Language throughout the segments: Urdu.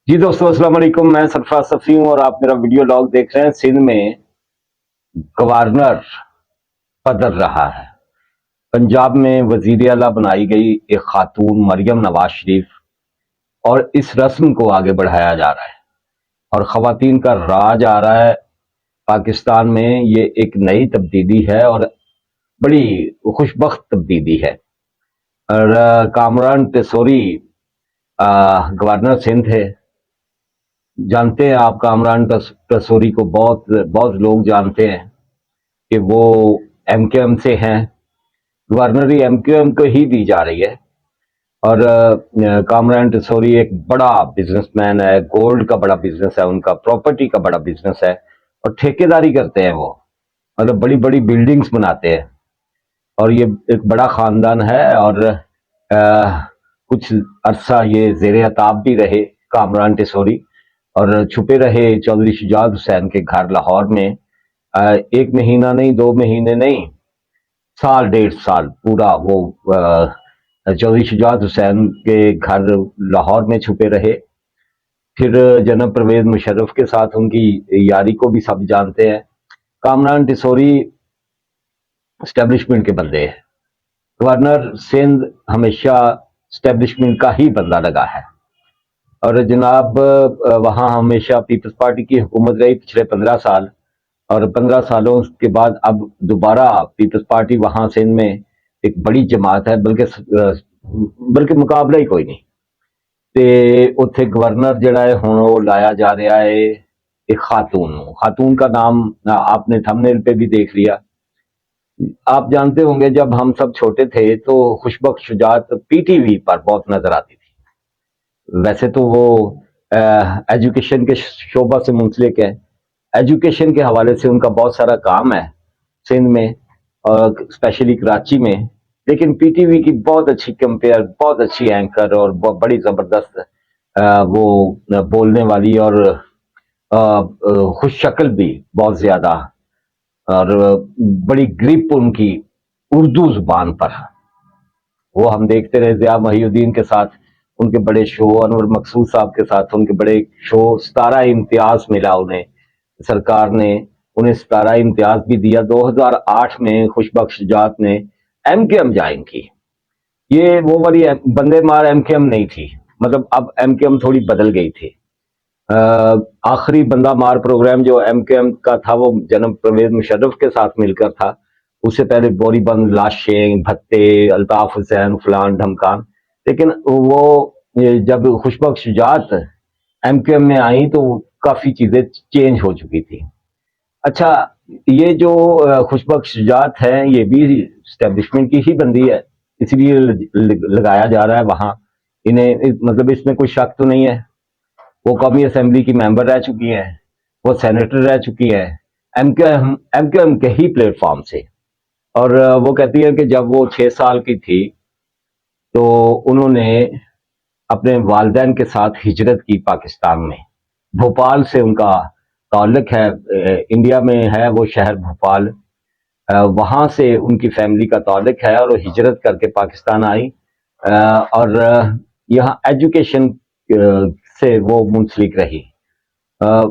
جی دوستوں السلام علیکم، میں سرفراز صفی ہوں اور آپ میرا ویڈیو لاگ دیکھ رہے ہیں۔ سندھ میں گورنر بدل رہا ہے۔ پنجاب میں وزیر اعلیٰ بنائی گئی ایک خاتون مریم نواز شریف، اور اس رسم کو آگے بڑھایا جا رہا ہے اور خواتین کا راج آ رہا ہے پاکستان میں۔ یہ ایک نئی تبدیلی ہے اور بڑی خوشبخت تبدیلی ہے۔ اور کامران ٹیسوری گورنر سندھ ہے، جانتے ہیں آپ کامران ٹیسوری کو، بہت لوگ جانتے ہیں کہ وہ ایم کیو ایم سے ہیں۔ گورنری ایم کیو ایم کو ہی دی جا رہی ہے، اور کامران ٹیسوری ایک بڑا بزنس مین ہے، گولڈ کا بڑا بزنس ہے ان کا، پراپرٹی کا بڑا بزنس ہے، اور ٹھیکیداری کرتے ہیں وہ، مطلب بڑی بڑی بلڈنگز بناتے ہیں، اور یہ ایک بڑا خاندان ہے۔ اور کچھ عرصہ یہ زیر عتاب بھی رہے کامران ٹیسوری، اور چھپے رہے چودھری شجاعت حسین کے گھر لاہور میں۔ ایک مہینہ نہیں، 2 مہینے نہیں، سال 1.5 سال پورا وہ چودھری شجاعت حسین کے گھر لاہور میں چھپے رہے۔ پھر جناب پرویز مشرف کے ساتھ ان کی یاری کو بھی سب جانتے ہیں۔ کامران ٹیسوری اسٹیبلشمنٹ کے بندے ہیں۔ گورنر سندھ ہمیشہ اسٹیبلشمنٹ کا ہی بندہ لگا ہے، اور جناب وہاں ہمیشہ پیپلز پارٹی کی حکومت رہی پچھلے 15 سال، اور 15 سالوں کے بعد اب دوبارہ پیپلز پارٹی وہاں سندھ میں ایک بڑی جماعت ہے، بلکہ مقابلہ ہی کوئی نہیں۔ تے اتھے گورنر جڑا ہے ہن وہ لایا جا رہا ہے ایک خاتون کا نام آپ نے تھمبنیل پہ بھی دیکھ لیا۔ آپ جانتے ہوں گے جب ہم سب چھوٹے تھے تو خوشبخت شجاعت پی ٹی وی پر بہت نظر آتی تھی۔ ویسے تو وہ ایجوکیشن کے شعبہ سے منسلک ہے، ایجوکیشن کے حوالے سے ان کا بہت سارا کام ہے سندھ میں، اور اسپیشلی کراچی میں، لیکن پی ٹی وی کی بہت اچھی کمپیئر، بہت اچھی اینکر، اور بڑی زبردست وہ بولنے والی، اور خوش شکل بھی بہت زیادہ، اور بڑی گرپ ان کی اردو زبان پر۔ وہ ہم دیکھتے رہے ضیاء محی الدین کے ساتھ ان کے بڑے شو، انور مقصود صاحب کے ساتھ ان کے بڑے شو، 17 امتیاز ملا انہیں، سرکار نے انہیں 17 امتیاز بھی دیا۔ 2008 میں خوشبخت شجاعت نے ایم کیو ایم جوائن کی۔ یہ وہ والی بندے مار ایم کیو ایم نہیں تھی، مطلب اب ایم کیو ایم تھوڑی بدل گئی تھی۔ آخری بندہ مار پروگرام جو ایم کیو ایم کا تھا وہ جناب پرویز مشرف کے ساتھ مل کر تھا، اس سے پہلے بوری بند لاشیں، بھتے، الطاف حسین، فلان ڈھمکان۔ لیکن وہ جب خوشبخت شجاعت ایم کیو ایم میں آئی تو کافی چیزیں چینج ہو چکی تھی۔ اچھا، یہ جو خوشبخت شجاعت ہے یہ بھی اسٹیبلشمنٹ کی ہی بندی ہے، اس لیے لگایا جا رہا ہے وہاں انہیں، مطلب اس میں کوئی شک تو نہیں ہے۔ وہ قومی اسمبلی کی ممبر رہ چکی ہیں، وہ سینیٹر رہ چکی ہیں ایم کیو ایم کے ہی پلیٹ فارم سے۔ اور وہ کہتی ہے کہ جب وہ 6 سال کی تھی تو انہوں نے اپنے والدین کے ساتھ ہجرت کی پاکستان میں، بھوپال سے ان کا تعلق ہے، انڈیا میں ہے وہ شہر بھوپال، وہاں سے ان کی فیملی کا تعلق ہے، اور وہ ہجرت کر کے پاکستان آئی، اور یہاں ایجوکیشن سے وہ منسلک رہی۔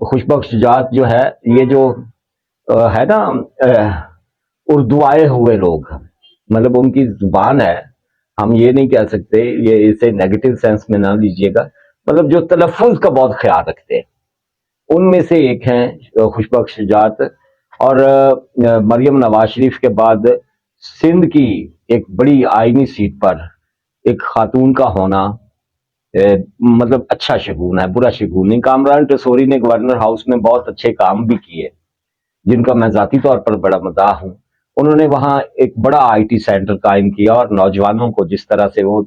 خوشبخت شجاعت جو ہے، یہ جو ہے نا اردو آئے ہوئے لوگ، مطلب ان کی زبان ہے، ہم یہ نہیں کہہ سکتے، یہ اسے نیگیٹو سینس میں نہ لیجئے گا، مطلب جو تلفظ کا بہت خیال رکھتے ہیں، ان میں سے ایک ہیں خوشبخت شجاعت۔ اور مریم نواز شریف کے بعد سندھ کی ایک بڑی آئینی سیٹ پر ایک خاتون کا ہونا مطلب اچھا شگون ہے، برا شگون نہیں۔ کامران ٹیسوری نے گورنر ہاؤس میں بہت اچھے کام بھی کیے، جن کا میں ذاتی طور پر بڑا مداح ہوں۔ انہوں نے وہاں ایک بڑا آئی ٹی سینٹر قائم کیا، اور نوجوانوں کو جس طرح سے وہ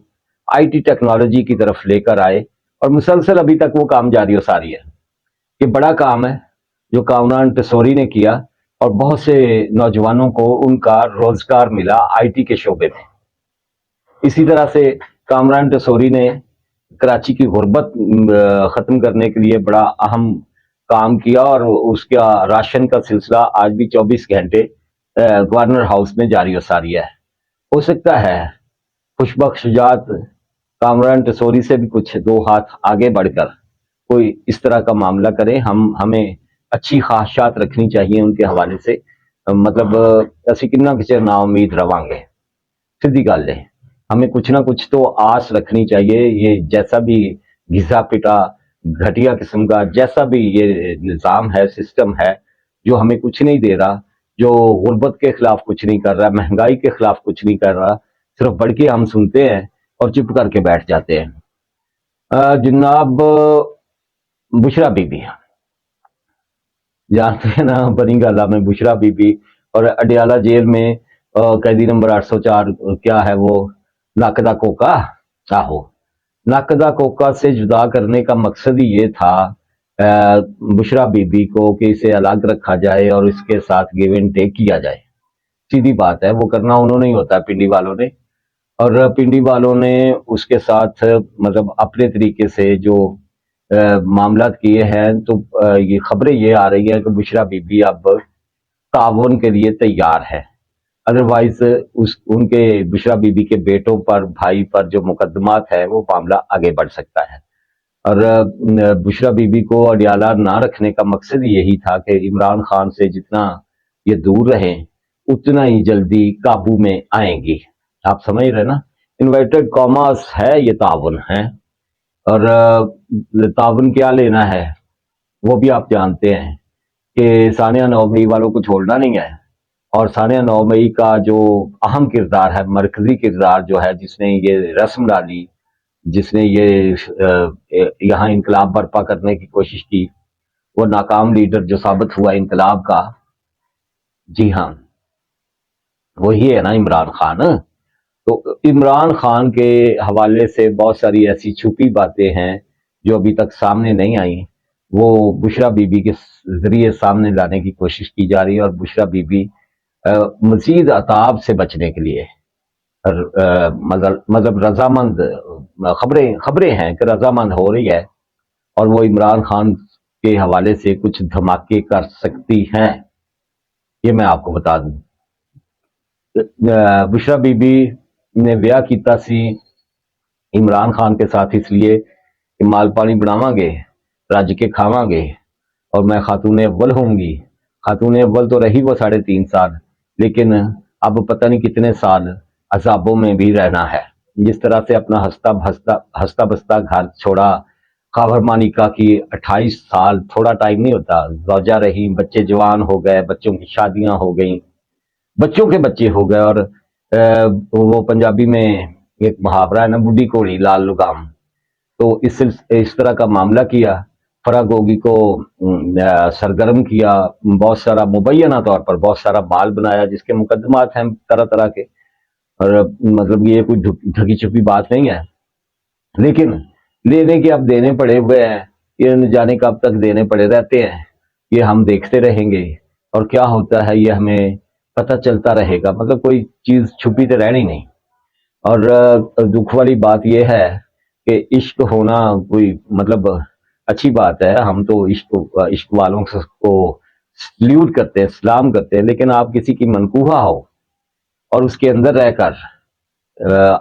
آئی ٹی ٹیکنالوجی کی طرف لے کر آئے، اور مسلسل ابھی تک وہ کام جاری و ساری ہے۔ یہ بڑا کام ہے جو کامران ٹیسوری نے کیا، اور بہت سے نوجوانوں کو ان کا روزگار ملا آئی ٹی کے شعبے میں۔ اسی طرح سے کامران ٹیسوری نے کراچی کی غربت ختم کرنے کے لیے بڑا اہم کام کیا، اور اس کا راشن کا سلسلہ آج بھی 24 گھنٹے گورنر ہاؤس میں جاری و ساری ہے۔ ہو سکتا ہے خوشبخت شجاعت کامران ٹیسوری سے بھی کچھ 2 ہاتھ آگے بڑھ کر کوئی اس طرح کا معاملہ کریں. ہمیں اچھی خواہشات رکھنی چاہیے ان کے حوالے سے. مطلب اسی کتنا کسی نا امید رواں گے, سیدھی گل ہے. ہمیں کچھ نہ کچھ تو آس رکھنی چاہیے. یہ جیسا بھی گھسا پٹا گھٹیا قسم کا جیسا بھی یہ نظام ہے, سسٹم ہے, جو ہمیں کچھ نہیں دے رہا, جو غربت کے خلاف کچھ نہیں کر رہا, مہنگائی کے خلاف کچھ نہیں کر رہا, صرف بڑھ کے ہم سنتے ہیں اور چپ کر کے بیٹھ جاتے ہیں. جناب بشرا بی بی جانتے ہیں نا, بنی گالا میں بشرا بی بی اور اڈیالہ جیل میں قیدی نمبر 804 کیا ہے وہ ناکدہ کوکا. آہو, ناکدہ کوکا سے جدا کرنے کا مقصد ہی یہ تھا بشرا بی بی کو کہ اسے الگ رکھا جائے اور اس کے ساتھ گیو اینڈ ٹیک کیا جائے. سیدھی بات ہے, وہ کرنا انہوں نے ہی ہوتا ہے, پنڈی والوں نے. اور پنڈی والوں نے اس کے ساتھ مطلب اپنے طریقے سے جو معاملات کیے ہیں. تو یہ خبریں یہ آ رہی ہیں کہ بشرا بی بی اب تعاون کے لیے تیار ہے. ادروائز ان کے بشرا بی بی کے بیٹوں پر, بھائی پر جو مقدمات ہے, وہ معاملہ آگے بڑھ سکتا ہے. اور بشرا بی بی کو اڈیالہ نہ رکھنے کا مقصد یہی تھا کہ عمران خان سے جتنا یہ دور رہیں اتنا ہی جلدی قابو میں آئیں گی. آپ سمجھ رہے نا, انورٹڈ کاماس ہے یہ تعاون ہے. اور تعاون کیا لینا ہے وہ بھی آپ جانتے ہیں کہ ثانیہ 9 مئی والوں کو چھوڑنا نہیں ہے. اور ثانیہ 9 مئی کا جو اہم کردار ہے, مرکزی کردار جو ہے, جس نے یہ رسم ڈالی, جس نے یہ یہاں انقلاب برپا کرنے کی کوشش کی, وہ ناکام لیڈر جو ثابت ہوا انقلاب کا, جی ہاں وہی ہے نا عمران خان. تو عمران خان کے حوالے سے بہت ساری ایسی چھپی باتیں ہیں جو ابھی تک سامنے نہیں آئیں, وہ بشرا بی بی کے ذریعے سامنے لانے کی کوشش کی جا رہی ہے. اور بشرا بی بی مزید عطاب سے بچنے کے لیے مطلب رضامند خبریں ہیں کہ رضامند ہو رہی ہے, اور وہ عمران خان کے حوالے سے کچھ دھماکے کر سکتی ہیں. یہ میں آپ کو بتا دوں. بشرا بی بی نے بیاہ کیتا سی عمران خان کے ساتھ اس لیے کہ مال پانی بناواں گے, رج کے کھاواں گے, اور میں خاتون اول ہوں گی. خاتون اول تو رہی وہ 3.5 سال, لیکن اب پتہ نہیں کتنے سال عذابوں میں بھی رہنا ہے. جس طرح سے اپنا ہستا بستہ گھر چھوڑا, خاور مانیکا کی 28 سال تھوڑا ٹائم نہیں ہوتا. زوجہ رہی, بچے جوان ہو گئے, بچوں کی شادیاں ہو گئیں, بچوں کے بچے ہو گئے. اور وہ پنجابی میں ایک محاورہ ہے نا, بڈھی کوڑی لال لگام. تو اس طرح کا معاملہ کیا, فرا گوگی کو سرگرم کیا, بہت سارا مبینہ طور پر بہت سارا مال بنایا, جس کے مقدمات ہیں طرح طرح کے. اور مطلب یہ کوئی ڈھکی چھپی بات نہیں ہے, لیکن لینے کے اب دینے پڑے ہوئے ہیں. یہ نہ جانے کب تک دینے پڑے رہتے ہیں, یہ ہم دیکھتے رہیں گے, اور کیا ہوتا ہے یہ ہمیں پتہ چلتا رہے گا. مطلب کوئی چیز چھپی تو رہنی نہیں. اور دکھ والی بات یہ ہے کہ عشق ہونا کوئی مطلب اچھی بات ہے, ہم تو عشق والوں کو سلیوٹ کرتے ہیں, سلام کرتے ہیں. لیکن آپ کسی کی منقوہ ہو اور اس کے اندر رہ کر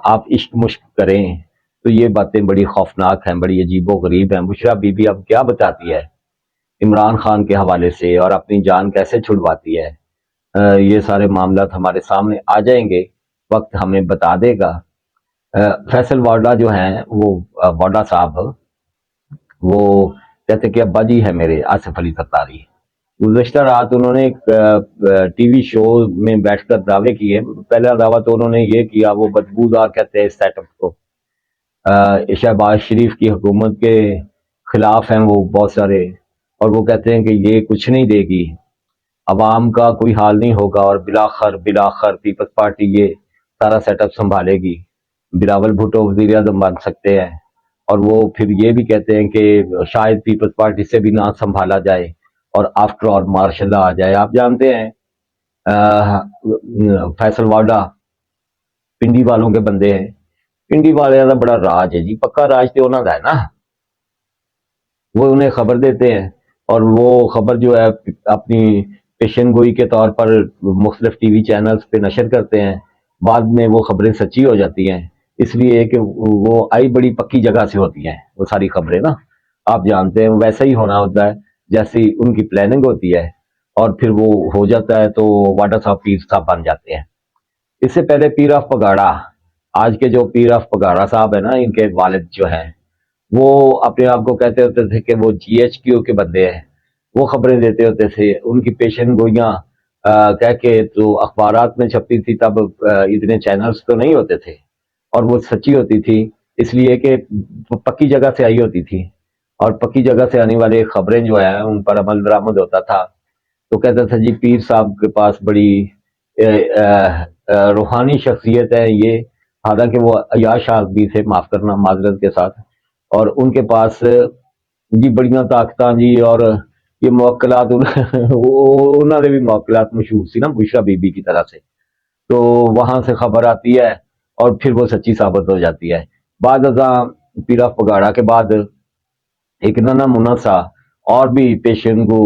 آپ عشق مشق کریں, تو یہ باتیں بڑی خوفناک ہیں, بڑی عجیب و غریب ہیں. بشرا بی بی اب کیا بتاتی ہے عمران خان کے حوالے سے, اور اپنی جان کیسے چھڑواتی ہے, یہ سارے معاملات ہمارے سامنے آ جائیں گے, وقت ہمیں بتا دے گا. فیصل واڈا جو ہیں, وہ واڈا صاحب, وہ کہتے کہ ابا جی ہے میرے آصف علی ستاری. گزشتہ رات انہوں نے ایک ٹی وی شو میں بیٹھ کر دعوے کیے. پہلا دعویٰ تو انہوں نے یہ کیا, وہ بدبودار کہتے ہیں اس سیٹ اپ کو, شہباز شریف کی حکومت کے خلاف ہیں وہ بہت سارے, اور وہ کہتے ہیں کہ یہ کچھ نہیں دے گی, عوام کا کوئی حال نہیں ہوگا, اور بلاخر پیپلز پارٹی یہ سارا سیٹ اپ سنبھالے گی. بلاول بھٹو وزیر اعظم بن سکتے ہیں. اور وہ پھر یہ بھی کہتے ہیں کہ شاید پیپلز پارٹی سے بھی نہ سنبھالا جائے, اور آفٹر آل مارشل لا آ جائے. آپ جانتے ہیں فیصل واڈا پنڈی والوں کے بندے ہیں. پنڈی والے کا بڑا راج ہے جی, پکا راج تو انہوں کا ہے نا. وہ انہیں خبر دیتے ہیں, اور وہ خبر جو ہے اپنی پیشن گوئی کے طور پر مختلف ٹی وی چینلز پہ نشر کرتے ہیں. بعد میں وہ خبریں سچی ہو جاتی ہیں, اس لیے کہ وہ آئی بڑی پکی جگہ سے ہوتی ہیں وہ ساری خبریں نا. آپ جانتے ہیں ویسا ہی ہونا ہوتا ہے جیسی ان کی پلاننگ ہوتی ہے، اور پھر وہ ہو جاتا ہے تو واٹر صاحب پیر صاحب بن جاتے ہیں۔ اس سے پہلے پیر آف پگاڑا، آج کے جو پیر آف پگاڑا صاحب ہیں نا، ان کے والد جو ہیں، وہ اپنے آپ کو کہتے ہوتے تھے کہ وہ جی ایچ کیو کے بندے ہیں، وہ خبریں دیتے ہوتے تھے، ان کی پیشن گوئیاں کہہ کے تو اخبارات میں چھپتی تھی، تب اتنے چینلز تو نہیں ہوتے تھے، اور وہ سچی ہوتی تھی، اس لیے کہ پکی جگہ سے آئی ہوتی تھی، اور پکی جگہ سے آنے والے خبریں جو ہیں ان پر عمل درآمد ہوتا تھا۔ تو کہتا تھا جی پیر صاحب کے پاس بڑی روحانی شخصیت ہے یہ، حالانکہ وہ عیاش آدمی تھے، معاف کرنا معذرت کے ساتھ، اور ان کے پاس جی بڑیاں طاقتاں جی، اور یہ موکلات انہوں نے بھی موکلات مشہور سی نا بشرا بی بی کی طرح سے، تو وہاں سے خبر آتی ہے اور پھر وہ سچی ثابت ہو جاتی ہے۔ بعد ازاں پیرا پگاڑا کے بعد ایک ننا منا سا اور بھی پیشن کو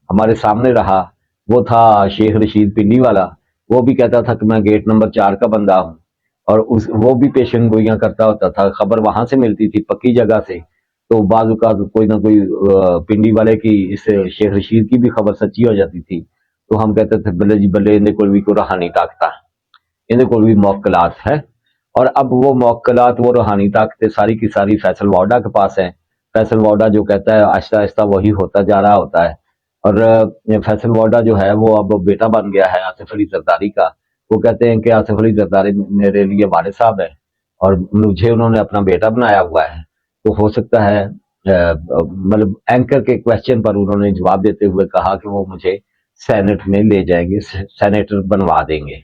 ہمارے سامنے رہا، وہ تھا شیخ رشید پنڈی والا۔ وہ بھی کہتا تھا کہ میں گیٹ نمبر 4 کا بندہ ہوں، اور وہ بھی پیشن گوئیاں کرتا ہوتا تھا، خبر وہاں سے ملتی تھی پکی جگہ سے، تو بعض اوقات کوئی نہ کوئی پنڈی والے کی، اس شیخ رشید کی بھی خبر سچی ہو جاتی تھی، تو ہم کہتے تھے بلے جی بلے، اندے کول بھی کوئی روحانی طاقت، اندے کول بھی موکلات ہے۔ اور اب وہ موکلات، وہ روحانی طاقتیں ساری کی ساری فیصل واڈا کے پاس ہیں۔ فیصل واڈا جو کہتا ہے آہستہ آہستہ وہی ہوتا جا رہا ہوتا ہے، اور فیصل واڈا جو ہے وہ اب بیٹا بن گیا ہے آصف علی زرداری کا۔ وہ کہتے ہیں کہ آصف علی زرداری میرے لیے والد صاحب ہے، اور مجھے انہوں نے اپنا بیٹا بنایا ہوا ہے، تو ہو سکتا ہے مطلب اینکر کے کوشچن پر انہوں نے جواب دیتے ہوئے کہا کہ وہ مجھے سینٹ میں لے جائیں گے، سینیٹر بنوا دیں گے۔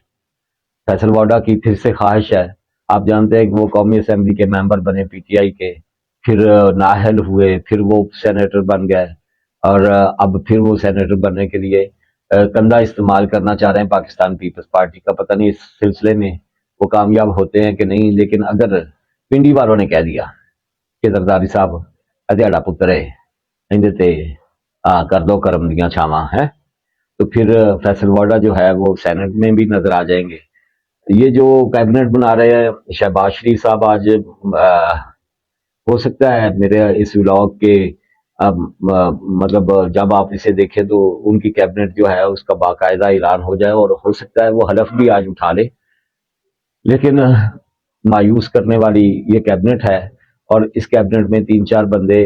فیصل واڈا کی پھر سے خواہش ہے، آپ جانتے ہیں کہ وہ قومی اسمبلی کے ممبر بنے پی ٹی آئی کے، پھر نااہل ہوئے، پھر وہ سینیٹر بن گئے، اور اب پھر وہ سینیٹر بننے کے لیے کندھا استعمال کرنا چاہ رہے ہیں پاکستان پیپلز پارٹی کا۔ پتہ نہیں اس سلسلے میں وہ کامیاب ہوتے ہیں کہ نہیں، لیکن اگر پنڈی والوں نے کہہ دیا کہ زرداری صاحب ادھیڑا پترے تے کر دو کرم دیاں چھاواں ہے، تو پھر فیصل واڈا جو ہے وہ سینٹ میں بھی نظر آ جائیں گے۔ یہ جو کیبنٹ بنا رہے ہیں شہباز شریف صاحب، آج ہو سکتا ہے میرے اس ولاگ کے مطلب جب آپ اسے دیکھیں تو ان کی کیبنٹ جو ہے اس کا باقاعدہ اعلان ہو جائے، اور ہو سکتا ہے وہ حلف بھی آج اٹھا لے، لیکن مایوس کرنے والی یہ کیبنٹ ہے۔ اور اس کیبنٹ میں 3-4 بندے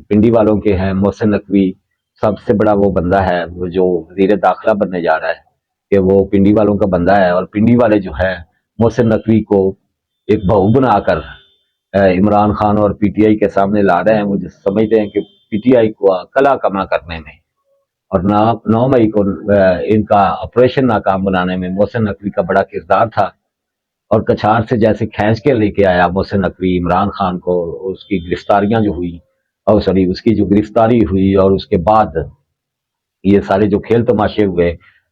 پنڈی والوں کے ہیں۔ محسن نقوی سب سے بڑا وہ بندہ ہے، وہ جو وزیر داخلہ بننے جا رہا ہے، کہ وہ پنڈی والوں کا بندہ ہے، اور پنڈی والے جو ہے محسن نقوی کو ایک بہو بنا کر عمران خان اور پی ٹی آئی کے سامنے لا رہے ہیں۔ وہ سمجھتے ہیں کہ پی ٹی آئی کو کلا کما کرنے میں اور 9 مئی کو ان کا آپریشن ناکام بنانے میں محسن نقوی کا بڑا کردار تھا، اور کچھار سے جیسے کھینچ کے لے کے آیا محسن نقوی عمران خان کو، اس کی گرفتاریاں جو ہوئی، اور سوری اس کی جو گرفتاری ہوئی، اور اس کے بعد یہ سارے جو کھیل تماشے ہوئے،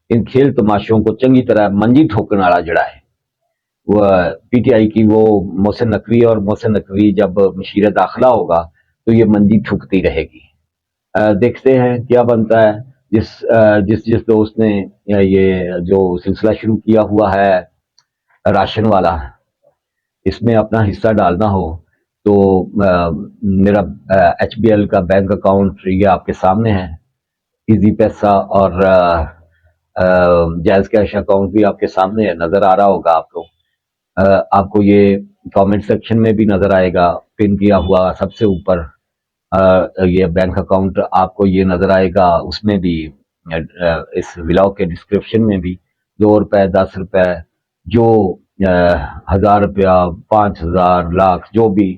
ان کھیل تماشوں کو چنگی طرح منجی ٹھوکنے والا جڑا ہے وہ پی ٹی آئی کی، وہ محسن نقوی، اور محسن نقوی جب مشیر داخلہ ہوگا تو یہ منجی ٹھکتی رہے گی۔ دیکھتے ہیں کیا بنتا ہے۔ جس دوست نے یہ جو سلسلہ شروع کیا ہوا ہے راشن والا، اس میں اپنا حصہ ڈالنا ہو تو میرا ایچ بی ایل کا بینک اکاؤنٹ یہ آپ کے سامنے ہے، ایزی پیسہ اور جائز کیش اکاؤنٹ بھی آپ کے سامنے ہے، نظر آ رہا ہوگا آپ کو۔ آپ کو یہ کامنٹ سیکشن میں بھی نظر آئے گا، پن کیا ہوا سب سے اوپر یہ بینک اکاؤنٹ آپ کو یہ نظر آئے گا، اس میں بھی اس ولاگ کے ڈسکرپشن میں بھی 2 روپے 10 روپے جو 1000 روپیہ 5000 لاکھ جو بھی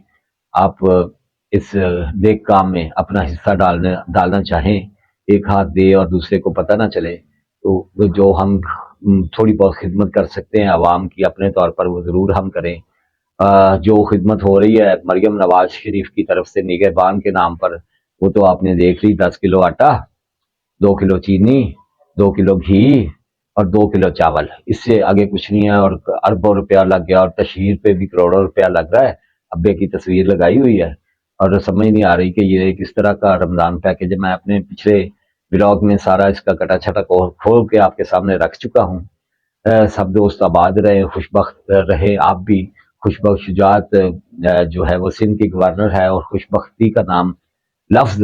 آپ اس نیک کام میں اپنا حصہ ڈالنا چاہیں، ایک ہاتھ دے اور دوسرے کو پتہ نہ چلے، تو جو ہم تھوڑی بہت خدمت کر سکتے ہیں عوام کی اپنے طور پر، وہ ضرور ہم کریں۔ جو خدمت ہو رہی ہے مریم نواز شریف کی طرف سے نگہبان کے نام پر، وہ تو آپ نے دیکھ لی، 10 کلو آٹا، 2 کلو چینی، 2 کلو گھی اور 2 کلو چاول، اس سے آگے کچھ نہیں ہے، اور اربوں روپیہ لگ گیا، اور تشہیر پہ بھی کروڑوں روپیہ لگ رہا ہے۔ ابے کی تصویر لگائی ہوئی ہے، اور سمجھ نہیں آ رہی کہ یہ کس طرح کا رمضان پیکج ہے۔ میں اپنے پچھلے ولاگ میں سارا اس کا کٹا چھٹا کھول کے آپ کے سامنے رکھ چکا ہوں۔ سب دوست آباد رہے، خوش بخت رہے، آپ بھی خوشبخت شجاعت جو ہے وہ سندھ کی گورنر ہے، اور خوشبختی کا نام لفظ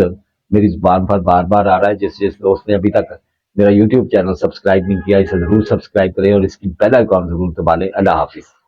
میری زبان پر بار بار آ رہا ہے. جس دوست نے ابھی تک میرا یوٹیوب چینل سبسکرائب نہیں کیا، اسے ضرور سبسکرائب کریں اور اس کی بیل آئیکن ضرور دبا لیں. اللہ حافظ.